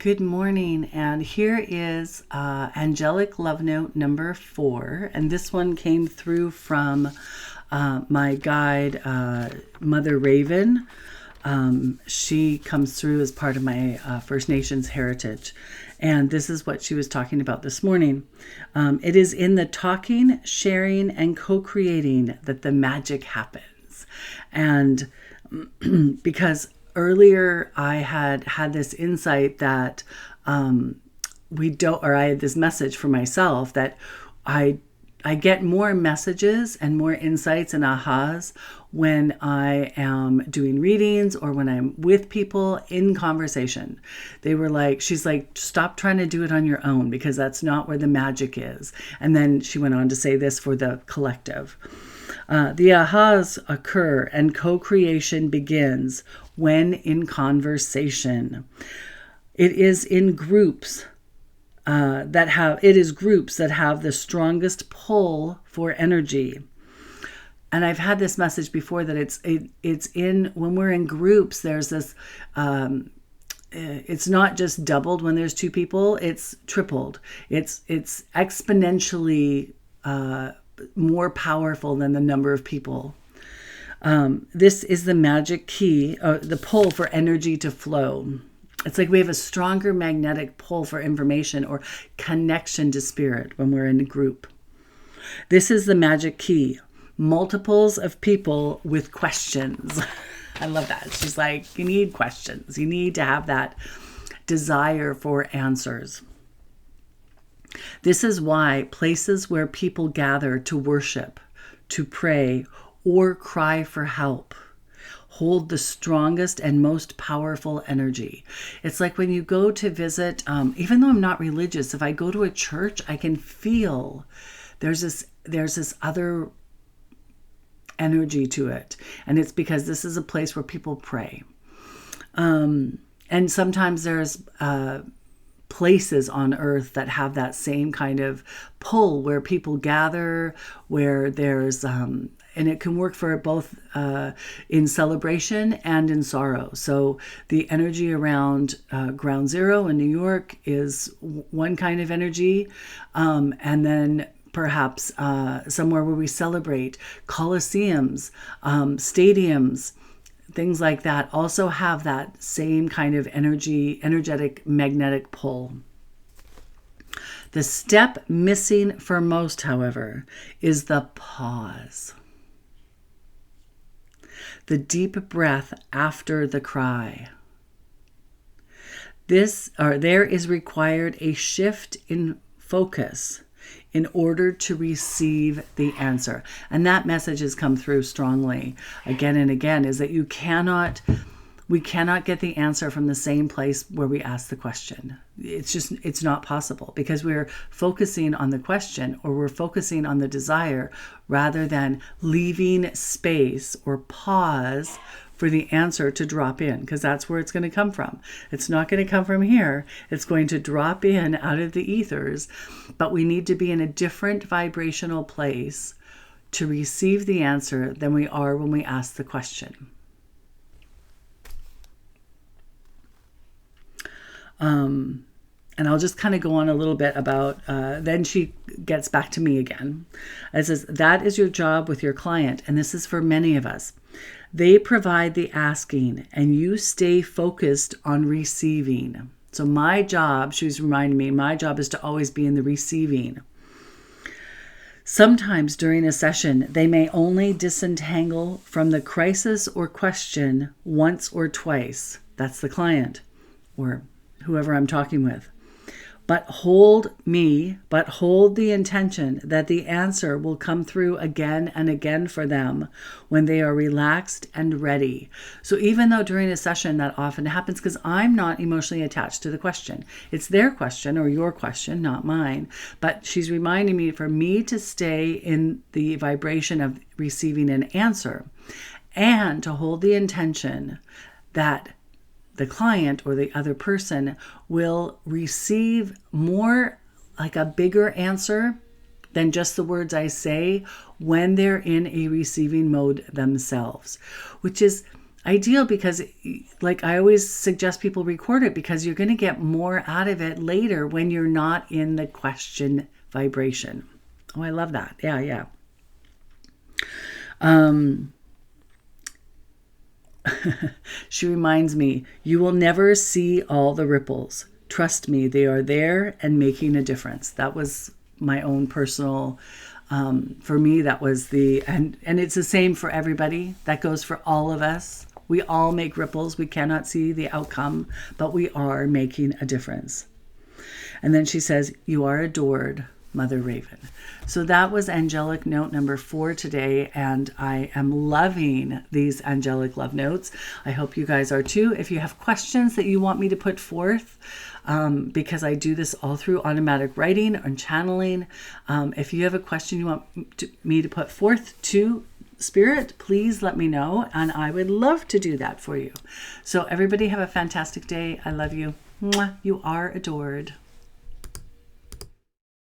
Good morning, and here is Angelic Love Note number 4, and this one came through from my guide, Mother Raven. She comes through as part of my First Nations heritage, and this is what she was talking about this morning. It is in the talking, sharing, and co-creating that the magic happens, and because earlier I had this insight that I had this message for myself that I get more messages and more insights and ahas when I am doing readings or when I'm with people in conversation. She's like, stop trying to do it on your own because that's not where the magic is. And then she went on to say this for the collective. The ahas occur and co-creation begins when in conversation. It is groups that have the strongest pull for energy. And I've had this message before that it's in when we're in groups, there's this it's not just doubled when there's two people, it's tripled. It's exponentially more powerful than the number of people. This is the magic key, the pull for energy to flow. It's like we have a stronger magnetic pull for information or connection to spirit when we're in a group. This is the magic key. Multiples of people with questions. I love that. She's like, you need questions. You need to have that desire for answers. This is why places where people gather to worship, to pray, or cry for help hold the strongest and most powerful energy. It's like when you go to visit, even though I'm not religious, if I go to a church, I can feel there's this other energy to it. And it's because this is a place where people pray. And sometimes there's places on earth that have that same kind of pull where people gather, where there's and it can work for both in celebration and in sorrow. So the energy around Ground Zero in New York is one kind of energy, and then perhaps somewhere where we celebrate, coliseums, stadiums, things like that also have that same kind of energetic magnetic pull. The step missing for most, however, is the pause. The deep breath after the cry. There is required a shift in focus in order to receive the answer. And that message has come through strongly again and again, is that we cannot get the answer from the same place where we ask the question. It's not possible because we're focusing on the question or we're focusing on the desire rather than leaving space or pause for the answer to drop in, because that's where it's going to come from. It's not going to come from here. It's going to drop in out of the ethers, but we need to be in a different vibrational place to receive the answer than we are when we ask the question. And I'll just kind of go on a little bit about, then she gets back to me again. It says, that is your job with your client, and this is for many of us. They provide the asking, and you stay focused on receiving. So my job, she was reminding me, my job is to always be in the receiving. Sometimes during a session, they may only disentangle from the crisis or question once or twice. That's the client or whoever I'm talking with. But hold the intention that the answer will come through again and again for them when they are relaxed and ready. So even though during a session that often happens, because I'm not emotionally attached to the question. It's their question or your question, not mine. But she's reminding me for me to stay in the vibration of receiving an answer and to hold the intention that the client or the other person will receive more, like a bigger answer than just the words I say when they're in a receiving mode themselves, which is ideal because, like I always suggest people record it, because you're going to get more out of it later when you're not in the question vibration. Oh, I love that. Yeah, yeah. She reminds me, you will never see all the ripples. Trust me, they are there and making a difference. That was my own personal, for me, that was and it's the same for everybody. That goes for all of us. We all make ripples. We cannot see the outcome, but we are making a difference. And then she says, you are adored, Mother Raven. So that was angelic note number 4 today, and I am loving these angelic love notes. I hope you guys are too. If you have questions that you want me to put forth, because I do this all through automatic writing and channeling, if you have a question you want me to put forth to Spirit, please let me know, and I would love to do that for you. So everybody have a fantastic day. I love you. Mwah. You are adored.